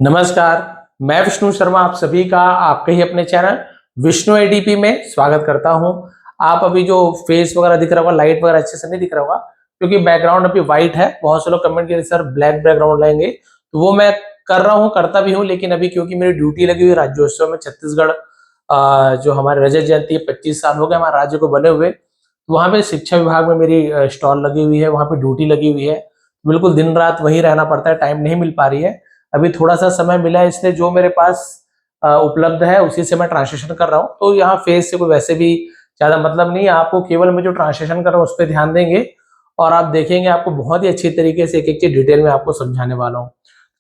नमस्कार, मैं विष्णु शर्मा आप सभी का आपके ही अपने चैनल विष्णु एडीपी में स्वागत करता हूं। आप अभी जो फेस वगैरह दिख रहा होगा, लाइट वगैरह अच्छे से नहीं दिख रहा होगा क्योंकि बैकग्राउंड अभी व्हाइट है। बहुत से लोग कमेंट किए सर ब्लैक बैकग्राउंड लाएंगे, तो वो मैं कर रहा हूं, करता भी हूं, लेकिन अभी क्योंकि मेरी ड्यूटी लगी हुई राज्योत्सव में छत्तीसगढ़, जो हमारे रजत जयंती है, 25 साल हो गए हमारे राज्य को बने हुए, तो वहां पे शिक्षा विभाग में मेरी स्टॉल लगी हुई है, वहां पे ड्यूटी लगी हुई है। बिल्कुल दिन रात वहीं रहना पड़ता है, टाइम नहीं मिल पा रही है। अभी थोड़ा सा समय मिला है, इसलिए जो मेरे पास उपलब्ध है उसी से मैं ट्रांसलेशन कर रहा हूँ। तो यहाँ फेस से कोई वैसे भी ज्यादा मतलब नहीं है, आपको केवल मैं जो ट्रांसलेशन कर रहा हूँ उस पर ध्यान देंगे और आप देखेंगे आपको बहुत ही अच्छी तरीके से एक एक चीज डिटेल में आपको समझाने वाला हूँ।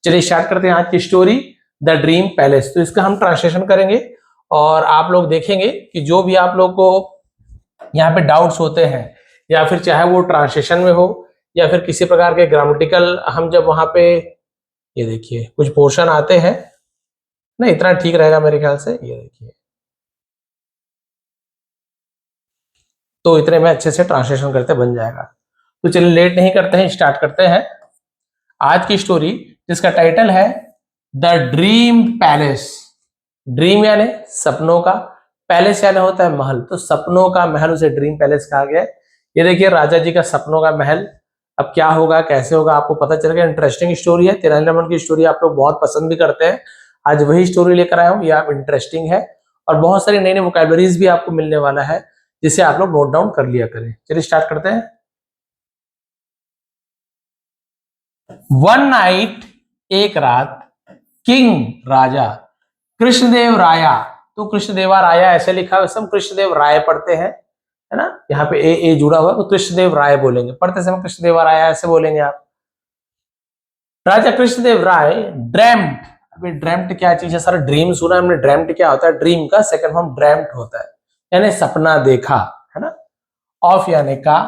चलिए स्टार्ट करते हैं आज की स्टोरी, द ड्रीम पैलेस। तो इसका हम ट्रांसलेशन करेंगे और आप लोग देखेंगे कि जो भी आप लोग को यहाँ पे डाउट्स होते हैं, या फिर चाहे वो ट्रांसलेशन में हो या फिर किसी प्रकार के ग्रामेटिकल, हम जब वहां पे ये देखिए कुछ पोर्शन आते हैं ना, इतना ठीक रहेगा मेरे ख्याल से। ये देखिए, तो इतने में अच्छे से ट्रांसलेशन करते बन जाएगा। तो चलिए लेट नहीं करते हैं, स्टार्ट करते हैं आज की स्टोरी, जिसका टाइटल है द ड्रीम पैलेस। ड्रीम यानी सपनों का, पैलेस यानी होता है महल, तो सपनों का महल उसे ड्रीम पैलेस कहा गया है। ये देखिए राजा जी का सपनों का महल। अब क्या होगा कैसे होगा आपको पता चल गया। इंटरेस्टिंग स्टोरी है, तेनालीरामन की स्टोरी आप लोग बहुत पसंद भी करते हैं। आज वही स्टोरी लेकर आया हूँ, ये आप इंटरेस्टिंग है और बहुत सारी नई नई वोकैबुलरीज भी आपको मिलने वाला है, जिसे आप लोग नोट डाउन कर लिया करें। चलिए स्टार्ट करते हैं। वन नाइट, एक रात, किंग राजा, कृष्णदेव राया, तो कृष्णदेवा राया ऐसे लिखा है, सब कृष्णदेव राय पढ़ते हैं, है ना। यहाँ पे ए जुड़ा हुआ है तो कृष्णदेव राय बोलेंगे, पढ़ते समय कृष्णदेवा राया ऐसे बोलेंगे आप। राजा कृष्णदेव राय ड्रेम्ट। अभी ड्रेम्ट क्या चीज है सर? ड्रीम सुना हमने, ड्रेम्ट क्या होता है? ड्रीम का सेकंड फॉर्म ड्रेम्ट होता है, यानी सपना देखा, है ना। ऑफ यानी का,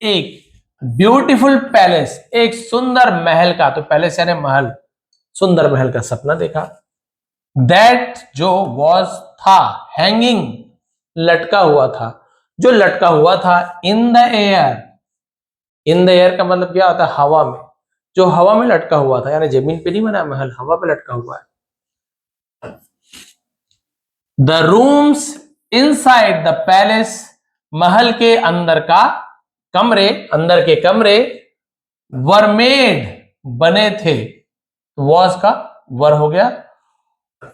एक ब्यूटीफुल पैलेस, एक सुंदर महल का, तो पैलेस यानी महल, सुंदर महल का सपना देखा। दैट जो वॉज था, हैंगिंग लटका हुआ था, जो लटका हुआ था, in the air. In the air का मतलब क्या होता है? हवा में, जो हवा में लटका हुआ था, यानी जमीन पे नहीं बना महल, हवा पे लटका हुआ है। The rooms inside the palace, महल के अंदर का कमरे, अंदर के कमरे, वर मेड बने थे, वॉज का वर हो गया,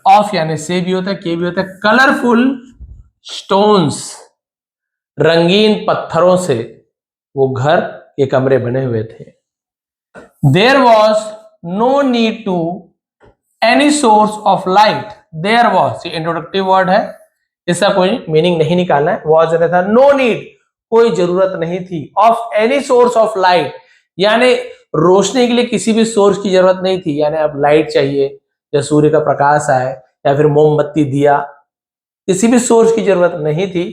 ऑफ यानी से भी होता है, के भी होता है, कलरफुल स्टोन्स, रंगीन पत्थरों से वो घर के कमरे बने हुए थे। There was no need to any source of light. There was, ये इंट्रोडक्टिव वर्ड है, इसका कोई मीनिंग नहीं निकालना है। वॉज था नो नीड, कोई जरूरत नहीं थी, of any source of light, यानी रोशनी के लिए किसी भी सोर्स की जरूरत नहीं थी, यानी अब लाइट चाहिए या सूर्य का प्रकाश आए या फिर मोमबत्ती दिया, किसी भी सोर्स की जरूरत नहीं थी।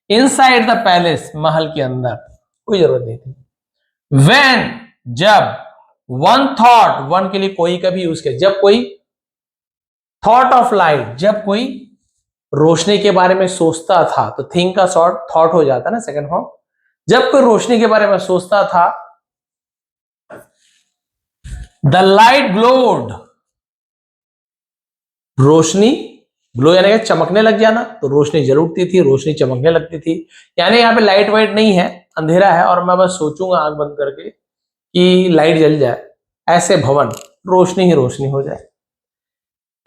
इनसाइड द पैलेस, महल के अंदर कोई जरूरत नहीं थी। व्हेन जब, वन थॉट, वन के लिए कोई का भी यूज किया, जब कोई थॉट ऑफ लाइट, जब कोई रोशनी के बारे में सोचता था, तो थिंक का शॉर्ट थॉट हो जाता है ना, सेकंड फॉर्म। जब कोई रोशनी के बारे में सोचता था, the light glowed, Roshni, glow यानी चमकने लग जाना, तो रोशनी जल उठती थी, रोशनी चमकने लगती थी। यानी यहाँ पे लाइट वाइट नहीं है, अंधेरा है और मैं बस सोचूंगा आंख बंद करके कि लाइट जल जाए, ऐसे भवन, रोशनी ही रोशनी हो जाए।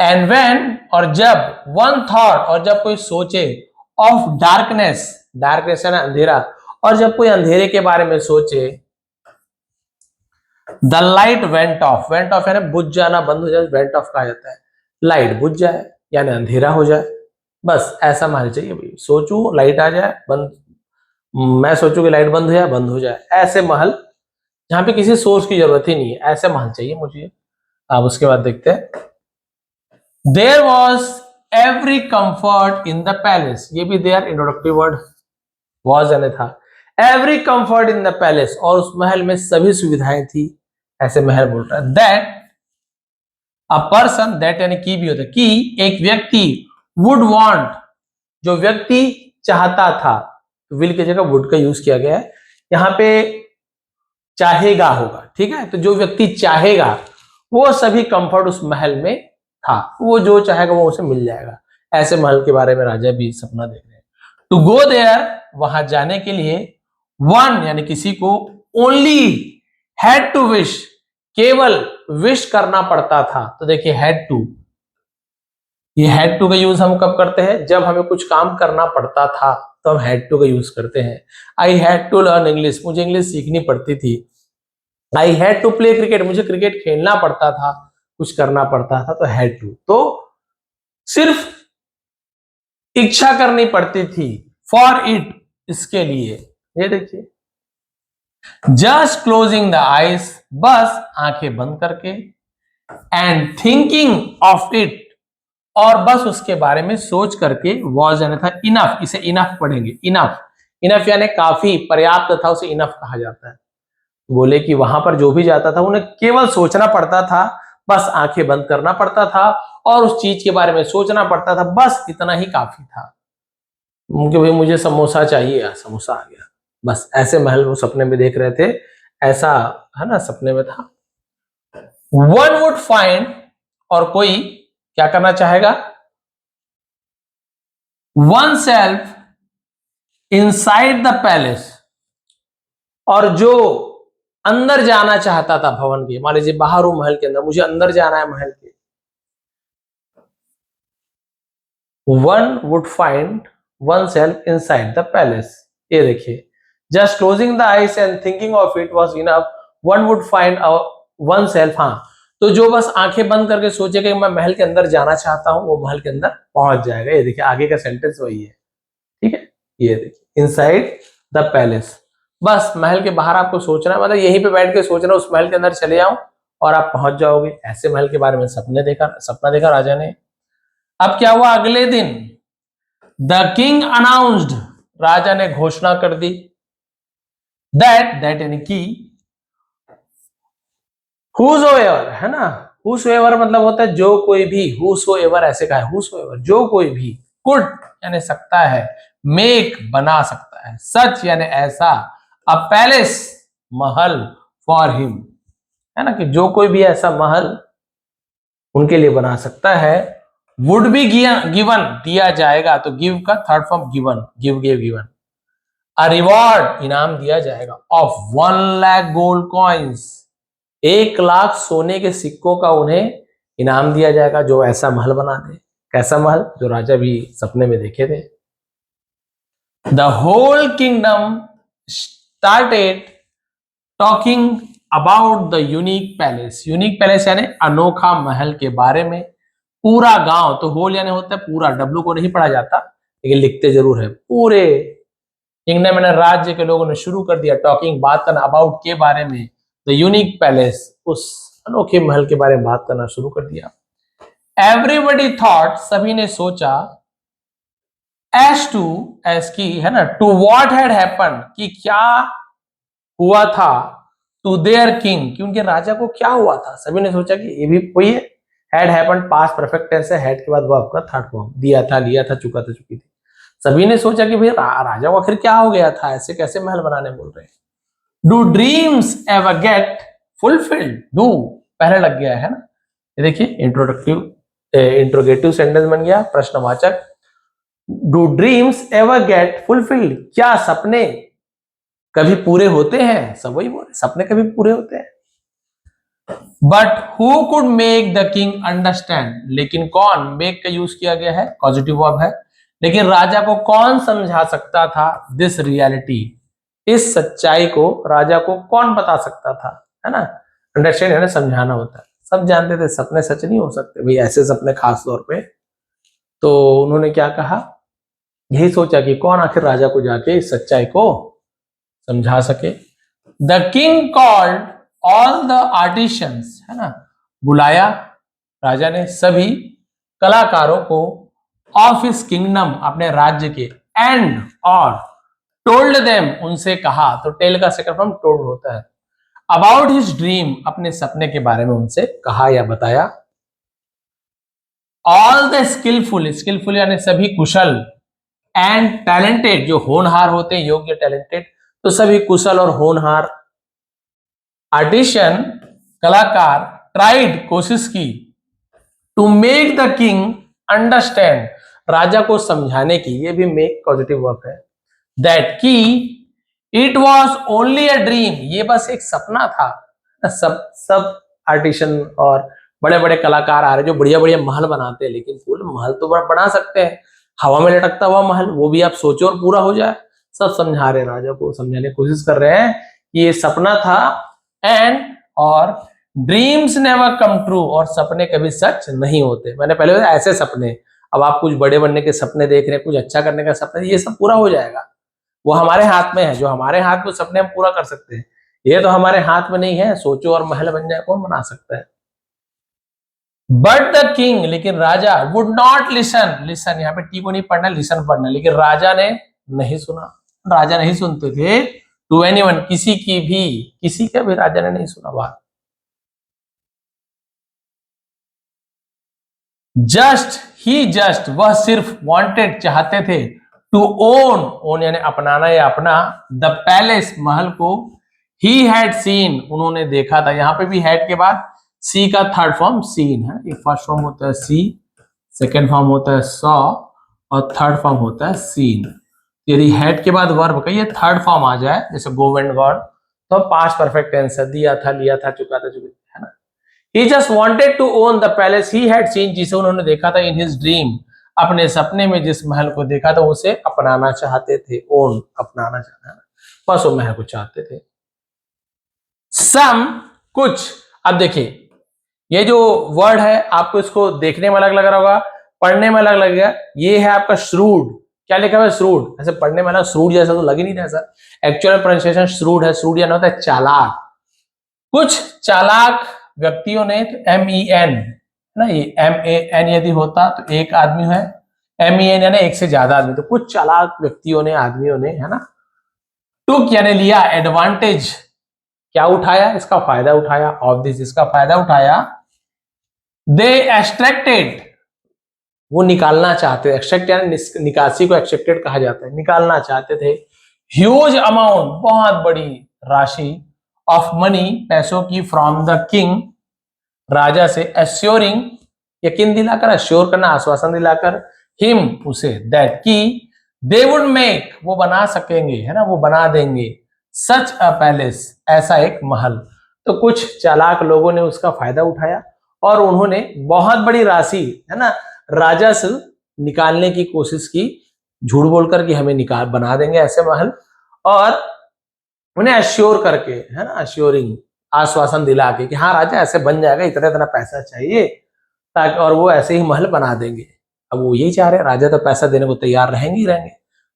एंड व्हेन, और जब, वन थॉट, और जब कोई सोचे, ऑफ डार्कनेस, डार्कनेस है ना अंधेरा, और जब कोई अंधेरे के बारे में सोचे, the light went of, went of यानी बुझ जाना, बंद हो जाए, वेंट ऑफ कहा जाता है, लाइट बुझ जाए यानी अंधेरा हो जाए। बस ऐसा महल चाहिए भाई, सोचू लाइट आ जाए, बंद, मैं सोचू कि लाइट बंद हो जाए, बंद हो जाए, ऐसे महल जहां पे किसी सोर्स की जरूरत ही नहीं है, ऐसे महल चाहिए मुझे। अब उसके बाद देखते हैं। There was every comfort in the palace, ये भी देयर इंट्रोडक्टिव वर्ड, वॉज यानी था, every comfort in the palace, और उस महल में सभी सुविधाएं थी, ऐसे महल बोल रहा है। दैट अ पर्सन, दैट यानी की भी होता है, कि एक व्यक्ति, वुड वांट, जो व्यक्ति चाहता था, विल की जगह वुड का यूज किया गया है, यहां पे चाहेगा होगा, ठीक है। तो जो व्यक्ति चाहेगा वो सभी कंफर्ट उस महल में था, वो जो चाहेगा वो उसे मिल जाएगा। ऐसे महल के बारे में राजा भी सपना देख रहे हैं। टू गो देयर, वहां जाने के लिए, वन यानी किसी को, ओनली हैड टू विश, केवल विश करना पड़ता था। तो देखिए हैड टू, ये हैड टू का यूज हम कब करते हैं? जब हमें कुछ काम करना पड़ता था तो हम हैड टू का यूज करते हैं। I had to learn English, मुझे इंग्लिश सीखनी पड़ती थी। I had to play cricket, मुझे क्रिकेट खेलना पड़ता था, कुछ करना पड़ता था, तो हैड टू। तो सिर्फ इच्छा करनी पड़ती थी, फॉर इट, इसके लिए। ये देखिए, जस्ट क्लोजिंग द आईज, बस आंखें बंद करके, एंड थिंकिंग ऑफ इट, और बस उसके बारे में सोच करके, वॉज यानी था इनफ, इसे इनफ पढ़ेंगे, इनफ, इनफ यानी काफी, पर्याप्त था, उसे इनफ कहा जाता है। बोले कि वहां पर जो भी जाता था उन्हें केवल सोचना पड़ता था, बस आंखें बंद करना पड़ता था और उस चीज के बारे में सोचना पड़ता था, बस इतना ही काफी था। कि भाई मुझे समोसा चाहिए, समोसा आ गया, बस। ऐसे महल वो सपने में देख रहे थे, ऐसा है ना सपने में था। वन वुड फाइंड, और कोई क्या करना चाहेगा? One self inside the palace, और जो अंदर जाना चाहता था भवन के, मान लीजिए बाहर हूं महल के अंदर, मुझे अंदर जाना है महल के, one would find one self inside the palace. ये देखिए, just closing the eyes and thinking of it was enough, one would find one self. हाँ, तो जो बस आंखें बंद करके सोचेगा कि मैं महल के अंदर जाना चाहता हूं, वो महल के अंदर पहुंच जाएगा। ये देखिए आगे का सेंटेंस वही है, ठीक है। ये देखिए, इनसाइड द पैलेस, बस महल के बाहर आपको सोचना है, मतलब यहीं पे बैठ के सोचना, उस महल के अंदर चले जाओ और आप पहुंच जाओगे। ऐसे महल के बारे में सपना देखा राजा ने। अब क्या हुआ? अगले दिन द किंग अनाउंस्ड, राजा ने घोषणा कर दी, दैट यानी कि, हुसोएवर, है ना, हुसोएवर मतलब होता है जो कोई भी, हुसोएवर ऐसे कहा है, हुसोएवर जो कोई भी, कुड यानी सकता है, मेक बना सकता है, सच यानी ऐसा, अ पैलेस महल, फॉर हिम, है ना, कि जो कोई भी ऐसा महल उनके लिए बना सकता है, वुड बी गिवन दिया जाएगा, तो गिव का third form given, give give given, a reward इनाम दिया जाएगा, of 1 lakh gold coins, 1 lakh सोने के सिक्कों का उन्हें इनाम दिया जाएगा जो ऐसा महल बना दे। कैसा महल? जो राजा भी सपने में देखे थे। The whole kingdom started talking about the unique palace, unique palace यानी अनोखा महल के बारे में। पूरा गांव, तो होल यानी होता है पूरा, डब्लू को नहीं पढ़ा जाता लेकिन लिखते जरूर है। पूरे किंगडम यानी राज्य के लोगों ने शुरू कर दिया टॉकिंग, बात करना, अबाउट के बारे में, द यूनिक पैलेस, उस अनोखे महल के बारे में बात करना शुरू कर दिया। एवरीबडी थॉट, सभी ने सोचा, एज टू, एज की, है ना, टू व्हाट हैड हैपेंड, कि क्या हुआ था, टू देयर किंग, कि उनके राजा को क्या हुआ था। सभी ने सोचा कि ये भी कोई है, had happened past perfect tense है, हैड के बाद वर्ब का थर्ड फॉर्म, दिया था, लिया था, चुका था, चुकी थी। सभी ने सोचा कि भाई राजा को आखिर क्या हो गया था, ऐसे कैसे महल बनाने बोल रहे हैं। Do dreams ever get fulfilled, do पहले लग गया है ना, ये देखिए इंट्रोगेटिव सेंटेंस बन गया, प्रश्नवाचक। Do dreams ever get fulfilled, क्या सपने कभी पूरे होते हैं? सब वही बोले, सपने कभी पूरे होते हैं। But who could make the king understand, लेकिन कौन, मेक का यूज किया गया है, पॉजिटिव वर्ब है, लेकिन राजा को कौन समझा सकता था, दिस रियलिटी, इस सच्चाई को राजा को कौन बता सकता था, है ना। अंडरस्टैंड है ना, समझाना होता है। सब जानते थे सपने सच नहीं हो सकते भाई, ऐसे सपने खास तौर पे। तो उन्होंने क्या कहा, यही सोचा कि कौन आखिर राजा को जाके इस सच्चाई को समझा सके। The king called all the artisans, है ना, बुलाया राजा ने सभी कलाकारों को, ऑफ हिज किंगडम, अपने राज्य के, एंड और, टोल्ड देम, उनसे कहा, तो टेल का सेकंड फॉर्म टोल्ड होता है, अबाउट हिज ड्रीम, अपने सपने के बारे में उनसे कहा या बताया। ऑल द स्किलफुल, स्किलफुल यानी सभी कुशल, एंड टैलेंटेड, जो होनहार होते हैं, योग्य, टैलेंटेड, तो सभी कुशल और होनहार, आर्टिशियन कलाकार, ट्राइड कोशिश की, to make the king understand, राजा को समझाने की, ये भी मेक पॉजिटिव वर्क है, दैट की it was only a dream, ये बस एक सपना था। सब सब आर्टिशन और बड़े बड़े कलाकार आ रहे जो बढ़िया बढ़िया महल बनाते हैं, लेकिन फुल महल तो बना सकते हैं, हवा में लटकता हुआ महल, वो भी आप सोचो और पूरा हो जाए। सब समझा रहे, राजा को समझाने की कोशिश कर रहे हैं कि ये सपना था, एंड और ड्रीम्स नेवर कम ट्रू, और सपने कभी सच नहीं होते। मैंने पहले बताया ऐसे सपने, अब आप कुछ बड़े बनने के सपने देख रहे हैं, कुछ अच्छा करने का सपने, ये सब पूरा हो जाएगा, वो हमारे हाथ में है, जो हमारे हाथ में सपने हम पूरा कर सकते हैं, ये तो हमारे हाथ में नहीं है, सोचो और महल बन जाए, कौन बना सकता है। बट द किंग, लेकिन राजा, वुड नॉट लिसन, लिसन यहाँ पे टी को नहीं पढ़ना, लिसन पढ़ना, लेकिन राजा ने नहीं सुना, राजा नहीं सुनते थे टू एनीवन, किसी की भी, किसी का भी राजा ने नहीं सुना बात। जस्ट वह सिर्फ वांटेड चाहते थे, टू ओन, ओन यानी अपनाना या अपना, द पैलेस महल को, ही हैड सीन, उन्होंने देखा था, यहां पे भी हैड के बाद सी का थर्ड फॉर्म सीन है, ये फर्स्ट फॉर्म होता है सी, सेकेंड फॉर्म होता है सॉ, और थर्ड फॉर्म होता है सीन। यदि हैड के बाद वर्ब का ये थर्ड फॉर्म आ जाए, जैसे गो वेंट गॉड, तो पास्ट परफेक्ट टेंस है, दिया था, लिया था, चुका था, चुकी है ना। He just wanted to own the palace he had seen, जिसे उन्होंने देखा था, in his dream, अपने सपने में जिस महल को देखा था उसे अपनाना चाहते थे, ओन अपनाना चाहना, बस वो महल को चाहते थे। सम कुछ, अब देखिए ये जो वर्ड है आपको इसको देखने में अलग लग रहा होगा, पढ़ने में अलग लगेगा, ये है आपका श्रूड, क्या लिखा हुआ है श्रूड, ऐसे पढ़ने में अलग श्रूड जैसा तो लग ही नहीं रहा सर, एक्चुअल प्रोनाउंसिएशन श्रूड है, श्रूड यानी होता है चालाक, कुछ चालाक व्यक्तियों ने, तो MEN ना, ये MAN यदि होता तो एक आदमी है, MEN यानी एक से ज्यादा आदमी, तो कुछ चालाक व्यक्तियों ने, आदमियों ने, है ना, टुक यानी लिया, एडवांटेज क्या उठाया, इसका फायदा उठाया, ऑफ दिस इसका फायदा उठाया, दे एक्सट्रैक्टेड वो निकालना चाहते, एक्सट्रैक्ट यानी निकासी को एक्सट्रैक्टेड कहा जाता है, निकालना चाहते थे, ह्यूज अमाउंट बहुत बड़ी राशि, ऑफ मनी पैसों की, फ्रॉम द किंग राजा से, एश्योरिंग यकीन दिलाकर, एश्योर करना आश्वासन दिलाकर, हिम उसे, दैट की दे वुड मेक वो बना सकेंगे, है ना, वो बना देंगे, सच अ पैलेस ऐसा एक महल। तो कुछ चालाक लोगों ने उसका फायदा उठाया और उन्होंने बहुत बड़ी राशि, है ना, राजा से निकालने की कोशिश की, झूठ बोलकर कि हमें निकाल बना देंगे ऐसे महल, और उन्हें अश्योर करके, है ना, अश्योरिंग आश्वासन दिला के कि हाँ राजा ऐसे बन जाएगा, इतना इतना पैसा चाहिए ताकि, और वो ऐसे ही महल बना देंगे। अब वो यही चाह रहे, राजा तो पैसा देने को तैयार रहेंगे ही रहेंगे,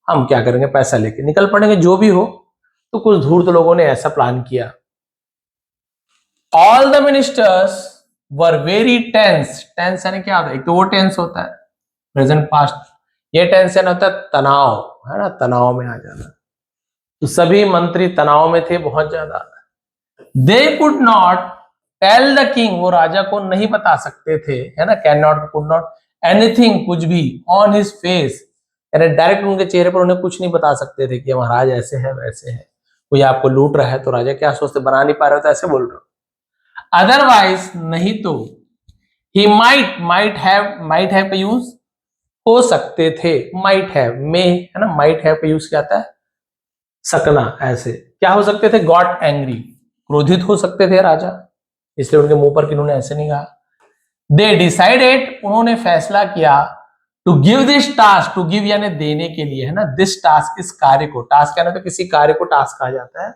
हम क्या करेंगे, पैसा लेके निकल पड़ेंगे जो भी हो। तो कुछ धूर्त लोगों ने ऐसा प्लान किया। All the ministers were very tense, tense यानी क्या होता है, एक तो वो टेंस होता है प्रेजेंट पास्ट, ये टेंस यानी होता है तनाव, है ना, तनाव में आ जाना, तो सभी मंत्री तनाव में थे बहुत ज्यादा। They could not tell the king, वो राजा को नहीं बता सकते थे, है ना, can not, could not, anything कुछ भी, ऑन हिज फेस यानी डायरेक्ट उनके चेहरे पर उन्हें कुछ नहीं बता सकते थे कि महाराज ऐसे है वैसे है, कोई आपको लूट रहा है तो राजा क्या सोचते, बना नहीं पा रहे हो तो ऐसे बोल रहे हो, अदरवाइज नहीं तो, ही माइट हैव यूज हो सकते थे, माइट हैव में, है ना, माइट हैव यूज क्या आता है, सकना, ऐसे क्या हो सकते थे, गॉट एंग्री, क्रोधित हो सकते थे राजा, इसलिए उनके मुंह पर किन्होंने ऐसे नहीं कहा। दे डिसाइडेड उन्होंने फैसला किया, to give this task, to give यानी देने के लिए, है ना, दिस टास्क इस कार्य को, टास्क यानी तो किसी कार्य को टास्क कहा जाता है,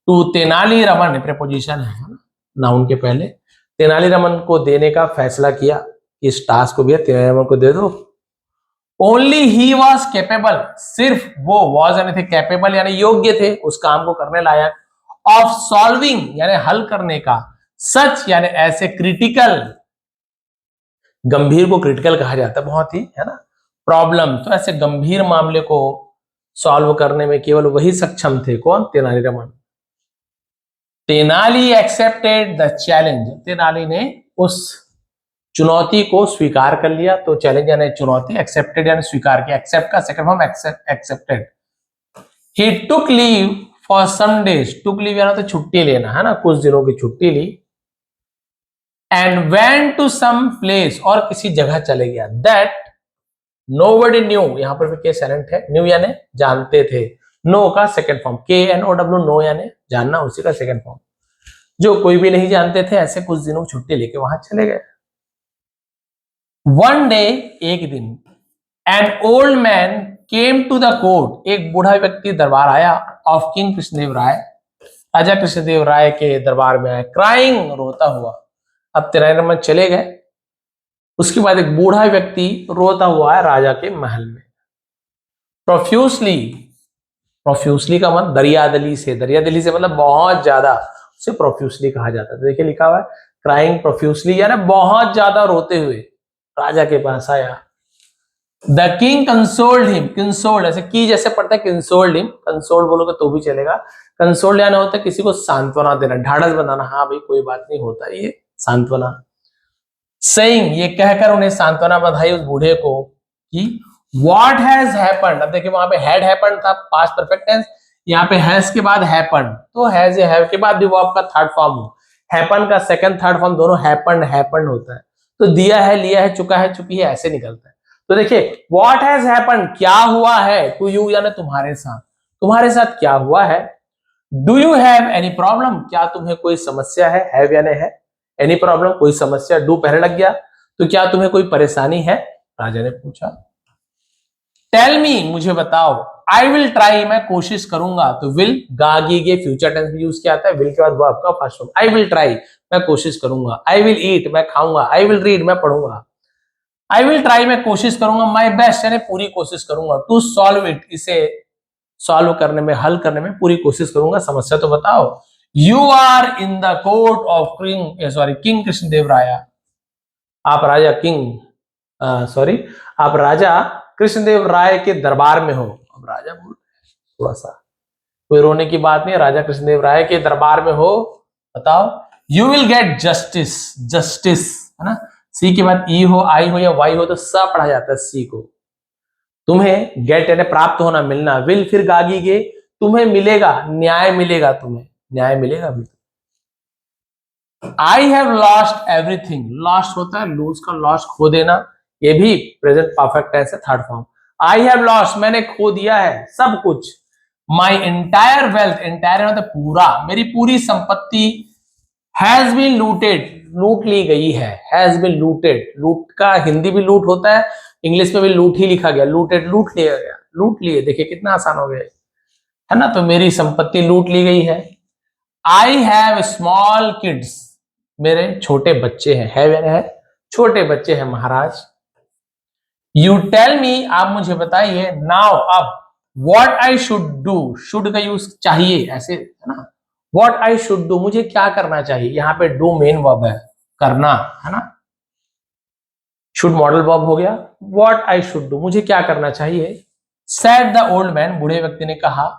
टू तेनाली रमन प्रेपोजिशन है ना, नाउन के पहले, तेनाली रमन को देने का फैसला किया, इस टास्क को भी तेनाली रमन को दे दो। ओनली ही वॉज कैपेबल, सिर्फ वो, वॉज यानी थे, कैपेबल यानी योग्य थे उस काम को करने लायक, ऑफ सॉल्विंग यानी हल करने का, सच यानी ऐसे, क्रिटिकल गंभीर को क्रिटिकल कहा जाता है बहुत ही, है ना, प्रॉब्लम, तो ऐसे गंभीर मामले को सॉल्व करने में केवल वही सक्षम थे, कौन, Tenali Raman. Tenali accepted the challenge, Tenali ने उस चुनौती को स्वीकार कर लिया, तो चैलेंज यानी चुनौती, एक्सेप्टेड यानी स्वीकार किया, एक्सेप्ट का second form accepted. He took leave for some days, took leave यानी तो छुट्टी लेना, है ना, कुछ दिनों की छुट्टी ली, and went to some place, और किसी जगह चले गया, दैट नोबडी न्यू, यहां पर भी के साइलेंट है, न्यू यानी जानते थे, नो का सेकंड फॉर्म, KNOW, नो यानी जानना, उसी का सेकंड फॉर्म, जो कोई भी नहीं जानते थे, ऐसे कुछ दिनों छुट्टी लेके वहां चले गए। वन डे, एक दिन, an old man came to the court, एक बूढ़ा व्यक्ति दरबार आया, ऑफ किंग कृष्णदेव राय, राजा कृष्णदेव राय के दरबार में आया, क्राइंग, रोता हुआ। अब 13 नंबर चले गए, उसके बाद एक बूढ़ा व्यक्ति रोता हुआ है राजा के महल में। प्रोफ्यूसली, प्रोफ्यूसली का मतलब दरियादली से, दरियादली से मतलब बहुत ज्यादा, उसे प्रोफ्यूसली कहा जाता है। देखिए लिखा हुआ है क्राइंग प्रोफ्यूसली, यानी बहुत ज्यादा रोते हुए राजा के पास आया। The king consoled him, consoled ऐसे की जैसे पढ़ता है, कंसोल्ड हिम, कंसोल्ड बोलोगे तो भी चलेगा। कंसोल्ड यानी होता है किसी को सांत्वना देना, ढाढ़स बनाना, हाँ भाई कोई बात नहीं, होता है ये सांत्वना। सेइंग, ये कहकर उन्हें सांत्वना बधाई उस बूढ़े को कि व्हाट हैज हैपेंड। अब देखिए वहां पे हैड हैपेंड था, पास्ट परफेक्ट टेंस, यहाँ पे हैज के बाद हैपेंड, तो हैज या हैव के बाद भी वर्ब का थर्ड फॉर्म हो, हैपन का सेकंड थर्ड फॉर्म दोनों हैपेंड हैपेंड होता है। तो दिया है, लिया है, चुका है, चुकी है, ऐसे निकलता है। तो देखिए व्हाट हैज हैपेंड, क्या हुआ है, टू यू यानी तुम्हारे साथ, तुम्हारे साथ क्या हुआ है। Do you have any problem, क्या तुम्हें कोई समस्या है, हैव यानी है, एनी प्रॉब्लम कोई समस्या, डू पहले लग गया, तो क्या तुम्हें कोई परेशानी है, राजा ने पूछा। टेल मी, मुझे बताओ, आई विल ट्राई, मैं कोशिश करूंगा, तो विल गागी के फ्यूचर टेंस में यूज किया आता है, विल के बाद वर्ब का first form, I will try, मैं कोशिश करूंगा, आई विल ईट, मैं खाऊंगा, आई विल रीड, मैं पढ़ूंगा, आई विल ट्राई, मैं कोशिश करूंगा, माई बेस्ट यानी पूरी कोशिश करूंगा, टू सॉल्व इट, इसे सॉल्व करने में, हल करने में पूरी कोशिश करूंगा, समस्या तो बताओ। You are in the court of king Krishnadeva Raya, आप राजा आप राजा कृष्णदेव राय के दरबार में हो। अब राजा बोल थोड़ा सा, कोई रोने की बात नहीं, राजा कृष्णदेव राय के दरबार में हो, बताओ। You will get justice, justice है ना, सी के बाद ई हो, आई हो या वाई हो तो स पढ़ा जाता है सी को। तुम्हें गेट यानी प्राप्त होना, मिलना, विल फिर गागी गे, तुम्हें मिलेगा, न्याय मिलेगा, तुम्हें न्याय मिलेगा भी। I have lost everything, lost होता है लूज का, लॉस्ट खो देना, ये भी प्रेजेंट परफेक्ट टेंस है, third form. I have lost, मैंने खो दिया है सब कुछ। माई एंटायर वेल्थ, एंटायर मतलब पूरा, मेरी पूरी संपत्ति, हैज बीन लूटेड, लूट ली गई है, हैज बीन लूटेड, लूट का हिंदी भी लूट होता है, इंग्लिश में भी लूट ही लिखा गया, लूटेड लूट लिया गया, लूट लिए, देखिए कितना आसान हो गया है ना, तो मेरी संपत्ति लूट ली गई है। आई हैव स्मॉल किड्स, मेरे छोटे बच्चे हैं, है छोटे बच्चे हैं महाराज। यू टेल मी, आप मुझे बताइए, नाउ अब, what I should do, should का यूज चाहिए ऐसे है ना, व्हाट आई शुड डू, मुझे क्या करना चाहिए, यहाँ पे डू मेन वर्ब है, करना है ना, शुड मॉडल वर्ब हो गया, व्हाट आई शुड डू, मुझे क्या करना चाहिए। सेड द ओल्ड मैन, बूढ़े व्यक्ति ने कहा,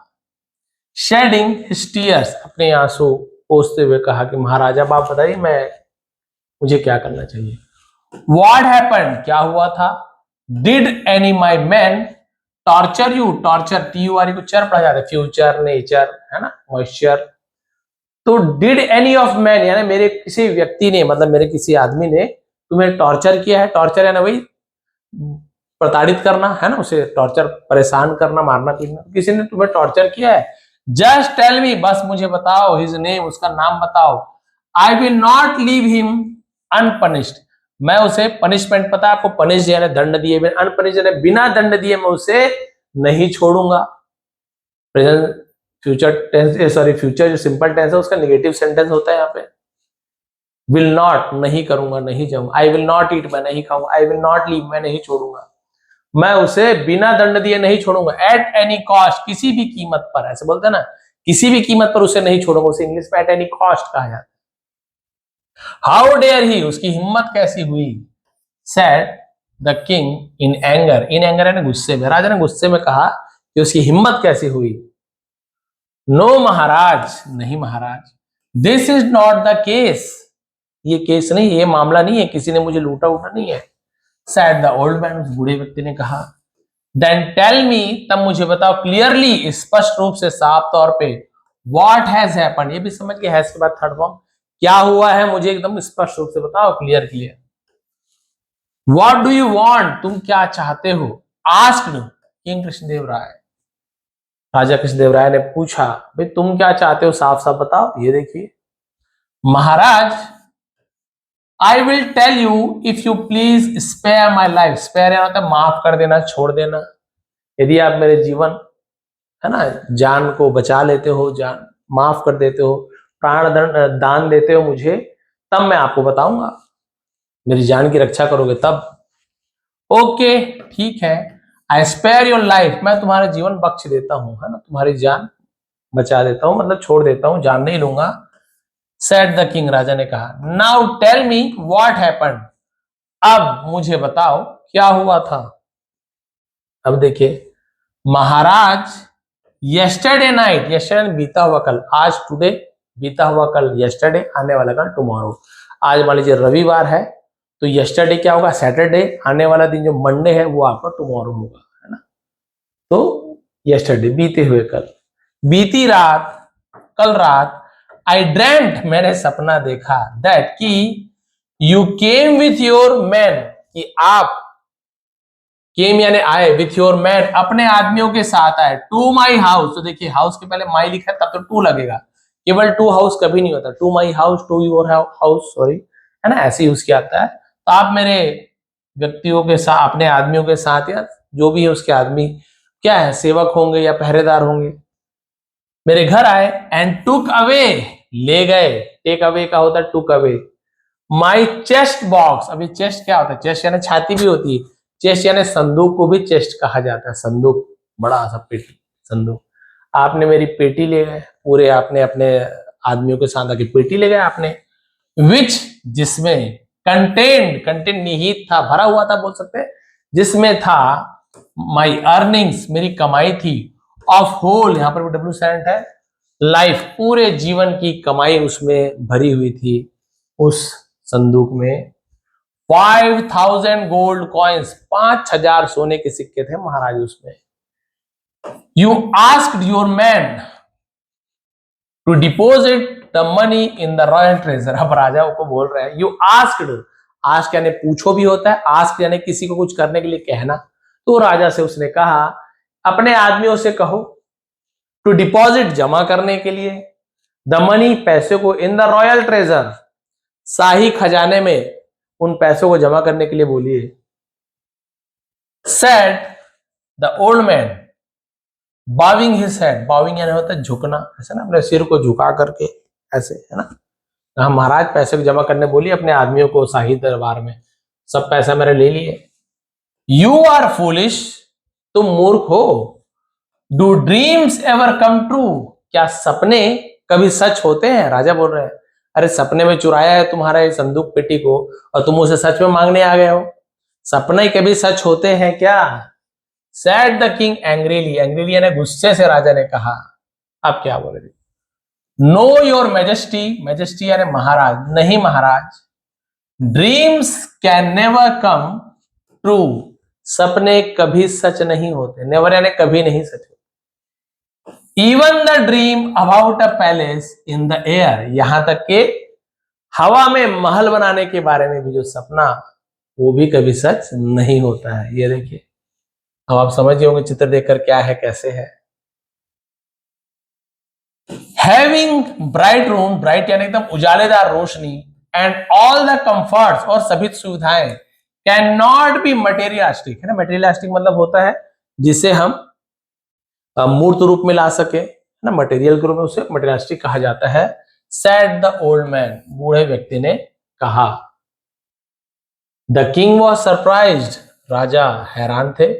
शेडिंग हिज टीयर्स, अपने आंसू पोंछते हुए कहा कि महाराजा आप बताइए मुझे क्या करना चाहिए। व्हाट हैपेंड, क्या हुआ था। Did any my man torture you, torture TUR को चर पढ़ा जाता है, फ्यूचर, नेचर है ना, मॉइस्चर, तो डिड एनी ऑफ मैन यानी मेरे किसी व्यक्ति ने, मतलब मेरे किसी आदमी ने तुम्हें टॉर्चर किया है, टॉर्चर यानी वही प्रताड़ित करना है ना, उसे टॉर्चर, परेशान करना, मारना पीटना, किसी ने तुम्हें टॉर्चर किया है। जस्ट टेल मी, बस मुझे बताओ, हिज नेम, उसका नाम बताओ। I will not leave him unpunished, मैं उसे पनिशमेंट, पता है आपको, पनिश यानी दंड दिए बिना, अनपनिश्ड यानी बिना दंड दिए मैं उसे नहीं छोड़ूंगा। प्रेजेंट फ्यूचर टेंस, फ्यूचर जो सिंपल टेंस है उसका नेगेटिव सेंटेंस होता है यहाँ पे। विल नॉट, नहीं करूंगा, नहीं जाऊंगा। आई विल नॉट ईट, मैं नहीं खाऊंगा। आई विल नॉट लीव, मैं नहीं छोड़ूंगा, मैं उसे बिना दंड दिए नहीं छोड़ूंगा। एट एनी कॉस्ट, किसी भी कीमत पर, ऐसे बोलते हैं ना, किसी भी कीमत पर उसे नहीं छोड़ूंगा, उसे इंग्लिश में एट एनी कॉस्ट कहा जाता है। हाउ डेयर ही, उसकी हिम्मत कैसी हुई। Said the king in anger, in anger यानी गुस्से में, राजा ने गुस्से में कहा कि उसकी हिम्मत कैसी हुई। नो महाराज, नहीं महाराज। This is not the case, ये केस नहीं, ये मामला नहीं है, किसी ने मुझे लूटा उठा नहीं है। सैड द ओल्ड मैन, उस बूढ़े व्यक्ति ने कहा। देन टेल मी, तब मुझे बताओ क्लियरली, स्पष्ट रूप से, साफ तौर पे, व्हाट हैज हैपेंड, ये भी समझ के हैज के बाद थर्ड फॉर्म, क्या हुआ है मुझे एकदम स्पष्ट रूप से बताओ, clear clear. What do you want, तुम क्या चाहते हो। आस्क्ड किंग कृष्णदेव राय, राजा कृष्णदेव राय ने पूछा, भाई तुम क्या चाहते हो, साफ साफ बताओ। ये देखिए, महाराज I will tell you if you please spare my life. Spare यानी होता है माफ कर देना, छोड़ देना। यदि आप मेरे जीवन, है ना, जान को बचा लेते हो, जान माफ कर देते हो, प्राण दान देते हो मुझे, तब मैं आपको बताऊंगा। मेरी जान की रक्षा करोगे तब। ओके ठीक है, आई स्पेयर योर लाइफ, मैं तुम्हारा जीवन बख्श देता हूं, है ना, तुम्हारी जान बचा देता हूं, मतलब छोड़ देता हूं, जान नहीं लूंगा। सेड द किंग, राजा ने कहा, now tell me what happened, अब मुझे बताओ क्या हुआ था। अब देखिए, महाराज यस्टरडे नाइट, यस्टरडे बीता हुआ कल, आज टुडे, बीता हुआ कल यस्टरडे, आने वाला कल टुमारो। आज मान लीजिए रविवार है, तो यस्टरडे क्या होगा, सैटरडे, आने वाला दिन जो मंडे है वो आपका टुमारो होगा, है ना। तो यस्टरडे बीते हुए कल, बीती रात, कल रात, आई ड्रेम्ट, मैंने सपना देखा, दैट कि you came with your man, कि आप, केम यानी आए, विथ योर मैन, अपने आदमियों के साथ आए, टू माई हाउस। तो देखिए हाउस के पहले माई लिखा है तब तो टू लगेगा, केवल टू हाउस कभी नहीं होता, to my house, to your house, sorry, है ना, ऐसे यूज किया जाता है। तो आप मेरे व्यक्तियों के साथ, अपने आदमियों के साथ, या जो भी है उसके आदमी, क्या है, सेवक होंगे या पहरेदार होंगे, मेरे घर आए, एंड टुक अवे, ले गए, टेक अवे का होता है took away, my chest box. अभी चेस्ट क्या होता है, चेस्ट यानी छाती भी होती है, चेस्ट यानी संदूक को भी चेस्ट कहा जाता है, संदूक, बड़ा सा पेटी, संदूक। आपने मेरी पेटी ले गए, पूरे आपने अपने आदमियों के साथ आके पेटी ले गए आपने, विच, जिसमें, कंटेंट, कंटेंट निहित था, भरा हुआ था बोल सकते हैं, जिसमें था, माई अर्निंग्स, मेरी कमाई थी, ऑफ होल, यहां पर भी डब्ल्यू साइलेंट है, लाइफ, पूरे जीवन की कमाई उसमें भरी हुई थी, उस संदूक में। 5,000 गोल्ड कॉइन्स, 5,000 सोने के सिक्के थे महाराज उसमें। You asked your man to deposit the money in the royal treasure. अब राजा को बोल रहे हैं, यू आस्क्ड, आस्क यानी पूछो भी होता है, आस्क यानी किसी को कुछ करने के लिए कहना। तो राजा से उसने कहा, अपने आदमियों से कहो, टू डिपॉजिट, जमा करने के लिए, द मनी, पैसे को, इन द रॉयल ट्रेजर, शाही खजाने में, उन पैसों को जमा करने के लिए बोलिए। Said the old man, bowing his head, bowing यानी होता है झुकना, ऐसा ना, अपने सिर को झुका करके ऐसे, है ना। हम महाराज पैसे को जमा करने बोलिए अपने आदमियों को शाही दरबार में, सब पैसा मेरे ले लिए। यू आर फूलिश, तुम मूर्ख हो। Do dreams ever come true, क्या सपने कभी सच होते हैं, राजा बोल रहे हैं। अरे सपने में चुराया है तुम्हारा ये संदूक पेटी को, और तुम उसे सच में मांगने आ गए हो, सपने कभी सच होते हैं क्या। Sad the king angrily, angrily यानी गुस्से से राजा ने कहा। आप क्या बोले, नो योर मैजेस्टी, मैजेस्टी यानी महाराज, नहीं महाराज, dreams can never come true, सपने कभी सच नहीं होते, नेवर यानी कभी नहीं सच होते। Even the dream about a palace in the air, यहां तक के हवा में महल बनाने के बारे में भी जो सपना, वो भी कभी सच नहीं होता है। ये देखिए, अब आप समझ गए होंगे चित्र देखकर क्या है कैसे है। हैविंग ब्राइट रूम, ब्राइट यानी एकदम उजालेदार रोशनी, एंड ऑल द कंफर्ट्स, और सभी सुविधाएं, कैन नॉट बी मटेरियलिस्टिक, है ना, मटेरियलिस्टिक मतलब होता है जिसे हम मूर्त रूप में ला सके, ना, मटेरियल के रूप में उसे मटेरियलिस्टिक कहा जाता है। सैड द ओल्ड मैन, बूढ़े व्यक्ति ने कहा। द किंग वॉज सरप्राइज्ड, राजा हैरान थे,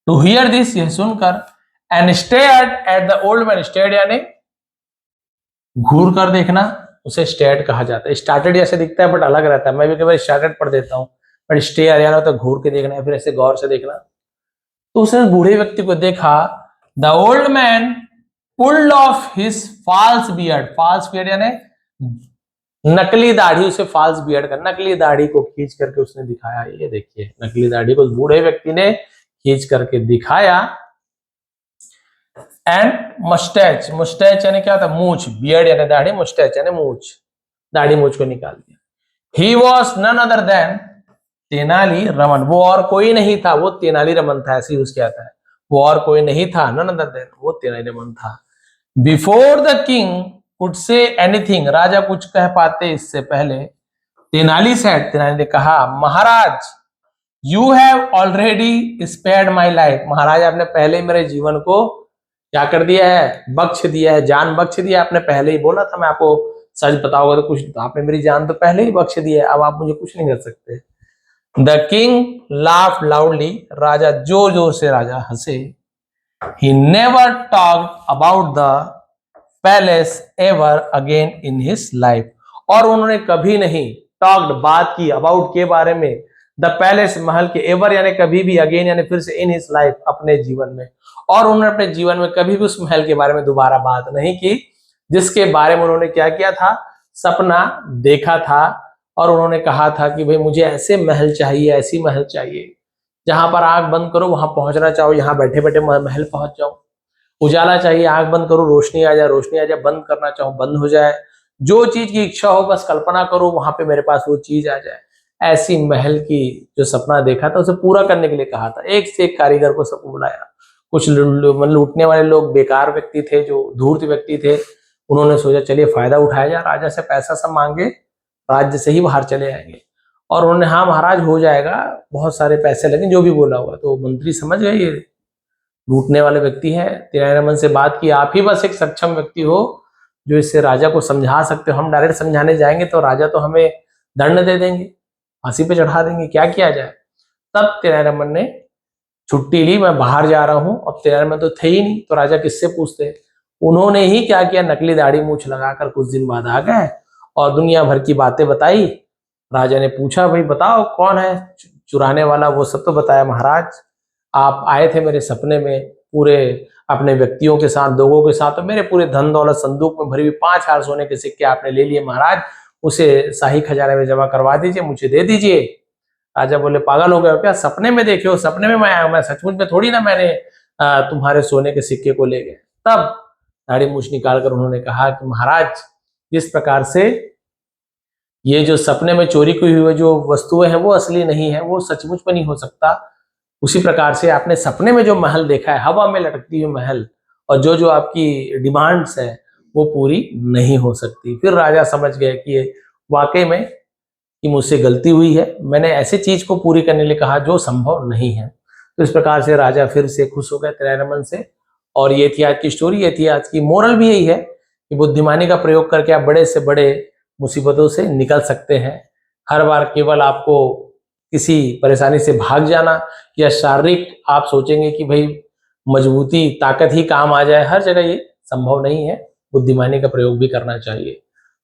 टू हियर दिस, यह सुनकर, and stared at the old man, stared यानी घूर कर देखना, उसे स्टेयर्ड कहा जाता है। स्टार्टेड जैसे दिखता है बट अलग रहता है, मैं भी कई बार स्टार्टेड पढ़ देता हूं, बट स्टेयर यानी होता है घूर के देखना, फिर ऐसे गौर से देखना। तो उसने बूढ़े व्यक्ति को देखा। The old man pulled off his false beard, false beard यानी नकली दाढ़ी, उसे फॉल्स बियर्ड कर, नकली दाढ़ी को खींच करके उसने दिखाया। ये देखिए, नकली दाढ़ी को बूढ़े व्यक्ति ने खींच करके दिखाया। एंड मस्टैच, मुस्टैच यानी क्या होता है, मूछ, बियर्ड यानी दाढ़ी, मुस्टैच यानी मूछ, दाढ़ी मूछ को निकाल दिया। He was none other than Tenali Raman, वो और कोई नहीं था, वो तेनाली रमन था, ऐसे यूज किया था, वो और कोई नहीं था, नन अदर देन, वो तेनाली रमन था। Before the king could say anything, राजा कुछ कह पाते इससे पहले, तेनाली सेड, तेनाली ने कहा, महाराज you have already spared my life, महाराज आपने पहले ही मेरे जीवन को क्या कर दिया है, बख्श दिया है, जान बख्श दिया, आपने पहले ही बोला था मैं आपको सच बताऊंगा तो कुछ, तो आपने मेरी जान तो पहले ही बख्श दी है, अब आप मुझे कुछ नहीं कर सकते। द किंग लाफ लाउडली, राजा जोर जोर से राजा हंसे। He never talked about the palace ever again in his life, और उन्होंने कभी नहीं टॉक्ड, बात की, अबाउट के बारे में, द पैलेस महल के, एवर यानी कभी भी, अगेन यानी फिर से, इन हिज लाइफ अपने जीवन में, और उन्होंने अपने जीवन में कभी भी उस महल के बारे में दोबारा बात नहीं की जिसके बारे में उन्होंने क्या किया था, सपना देखा था, और उन्होंने कहा था कि भाई मुझे ऐसे महल चाहिए, ऐसी महल चाहिए जहां पर आंख बंद करो वहां पहुंचना चाहो, यहां बैठे बैठे महल पहुंच जाओ, उजाला चाहिए आंख बंद करो रोशनी आ जाए, रोशनी आ जाए, बंद करना चाहो बंद हो जाए, जो चीज की इच्छा हो बस कल्पना करो वहां पे मेरे पास वो चीज आ जाए, ऐसी महल की जो सपना देखा था उसे पूरा करने के लिए कहा था। एक से एक कारीगर को सबको बुलाया, कुछ लूटने वाले लोग बेकार व्यक्ति थे, जो धूर्त व्यक्ति थे, उन्होंने सोचा चलिए फायदा उठाया जाए, राजा से पैसा सब मांगे, राज्य से ही बाहर चले आएंगे, और उन्होंने हाँ महाराज हो जाएगा, बहुत सारे पैसे लगे जो भी बोला हुआ, तो मंत्री समझ गए ये लूटने वाले व्यक्ति है, तेनालीरामन से बात की, आप ही बस एक सक्षम व्यक्ति हो जो इससे राजा को समझा सकते हो, हम डायरेक्ट समझाने जाएंगे तो राजा तो हमें दंड दे देंगे, फांसी पे चढ़ा देंगे, क्या किया जाए। तब तेनालीरामन ने छुट्टी ली, मैं बाहर जा रहा हूं, अब तेनालीरामन तो थे ही नहीं, तो राजा किससे पूछते, उन्होंने ही क्या किया, नकली दाढ़ी मूछ लगाकर कुछ दिन बाद आ गए और दुनिया भर की बातें बताई। राजा ने पूछा भाई बताओ कौन है चुराने वाला, वो सब तो बताया, महाराज आप आए थे मेरे सपने में पूरे अपने व्यक्तियों के साथ, लोगों के साथ, तो मेरे पूरे धन दौलत संदूक में भरी हुई 5,000 सोने के सिक्के आपने ले लिए महाराज, उसे शाही खजाने में जमा करवा दीजिए, मुझे दे दीजिए। राजा बोले पागल हो गए हो क्या, सपने में देखे हो, सपने में मैं आया, मैं सचमुच में थोड़ी ना मैंने तुम्हारे सोने के सिक्के को ले गए। तब दाढ़ी मूछ निकालकर उन्होंने कहा कि महाराज जिस प्रकार से ये जो सपने में चोरी की हुई जो वस्तुएं हैं वो असली नहीं है, वो सचमुच में नहीं हो सकता, उसी प्रकार से आपने सपने में जो महल देखा है हवा में लटकती हुई महल, और जो जो आपकी डिमांड्स है वो पूरी नहीं हो सकती। फिर राजा समझ गए कि ये वाकई में कि मुझसे गलती हुई है, मैंने ऐसे चीज को पूरी करने के लिए कहा जो संभव नहीं है। तो इस प्रकार से राजा फिर से खुश हो गए तेनालीरामन से। और ये थी आज की स्टोरी, ये थी आज की मोरल भी यही है कि बुद्धिमानी का प्रयोग करके आप बड़े से बड़े मुसीबतों से निकल सकते हैं। हर बार केवल आपको किसी परेशानी से भाग जाना या शारीरिक आप सोचेंगे कि भाई मजबूती ताकत ही काम आ जाए, हर जगह ये संभव नहीं है, बुद्धिमानी का प्रयोग भी करना चाहिए।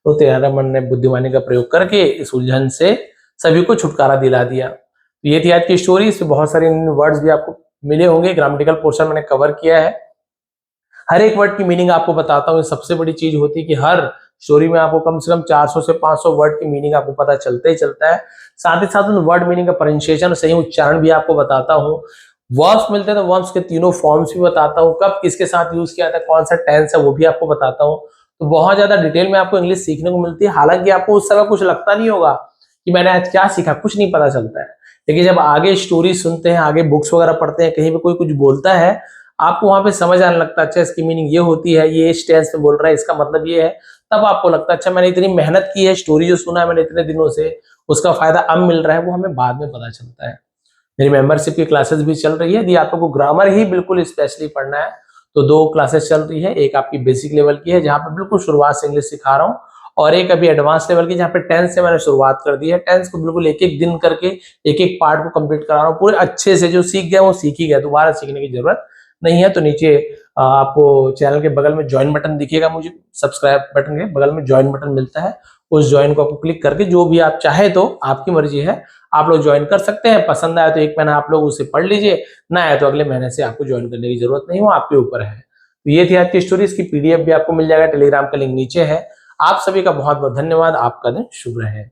तो तेनालीरामन ने बुद्धिमानी का प्रयोग करके इस उलझन से सभी को छुटकारा दिला दिया। तो ये थी आज की स्टोरी, इसमें बहुत सारे वर्ड्स भी आपको मिले होंगे, ग्रामेटिकल पोर्शन मैंने कवर किया है, हर एक वर्ड की मीनिंग आपको बताता हूँ। सबसे बड़ी चीज होती है कि हर स्टोरी में आपको कम से कम 400 से 500 वर्ड की मीनिंग आपको पता चलता ही चलता है, साथ ही साथ उन वर्ड मीनिंग का प्रोनाउंसिएशन और सही उच्चारण भी आपको बताता हूँ। वर्ब्स मिलते हैं तो वर्ब्स के तीनों फॉर्म्स भी बताता हूँ, कब किसके साथ यूज किया था, कौन सा टेंस है वो भी आपको बताता हूँ। तो बहुत ज्यादा डिटेल में आपको इंग्लिश सीखने को मिलती है। हालांकि आपको उस समय कुछ लगता नहीं होगा कि मैंने आज क्या सीखा, कुछ नहीं पता चलता है, लेकिन जब आगे स्टोरी सुनते हैं, आगे बुक्स वगैरह पढ़ते हैं, कहीं पे कोई कुछ बोलता है, आपको वहां पे समझ आने लगता है अच्छा इसकी मीनिंग ये होती है, ये इस टेंस में बोल रहा है, इसका मतलब ये है। तब आपको लगता है अच्छा मैंने इतनी मेहनत की है, स्टोरी जो सुना है मैंने इतने दिनों से, उसका फायदा अब मिल रहा है, वो हमें बाद में पता चलता है। मेरी मेंबरशिप की क्लासेस भी चल रही है, यदि आप लोगों को ग्रामर ही बिल्कुल स्पेशली पढ़ना है तो 2 क्लासेस चल रही है, एक आपकी बेसिक लेवल की है जहाँ पे बिल्कुल शुरुआत से इंग्लिश सिखा रहा हूँ, और एक अभी एडवांस लेवल की जहाँ पे टेंस से मैंने शुरुआत कर दी है। टेंस को बिल्कुल एक एक दिन करके एक एक पार्ट को कंप्लीट करा रहा हूँ पूरे अच्छे से, जो सीख गया वो सीख ही गया, दोबारा सीखने की जरूरत नहीं है। तो नीचे आपको चैनल के बगल में ज्वाइन बटन दिखेगा, मुझे सब्सक्राइब बटन के बगल में ज्वाइन बटन मिलता है, उस ज्वाइन को आपको क्लिक करके जो भी आप चाहे तो आपकी मर्जी है आप लोग ज्वाइन कर सकते हैं। पसंद आया तो 1 महीना आप लोग उसे पढ़ लीजिए, ना आया तो अगले महीने से आपको ज्वाइन करने की जरूरत नहीं, वो आपके ऊपर है। तो ये थी आज की स्टोरी, इसकी पीडीएफ भी आपको मिल जाएगा, टेलीग्राम का लिंक नीचे है। आप सभी का बहुत बहुत धन्यवाद, आपका दिन शुभ रहे।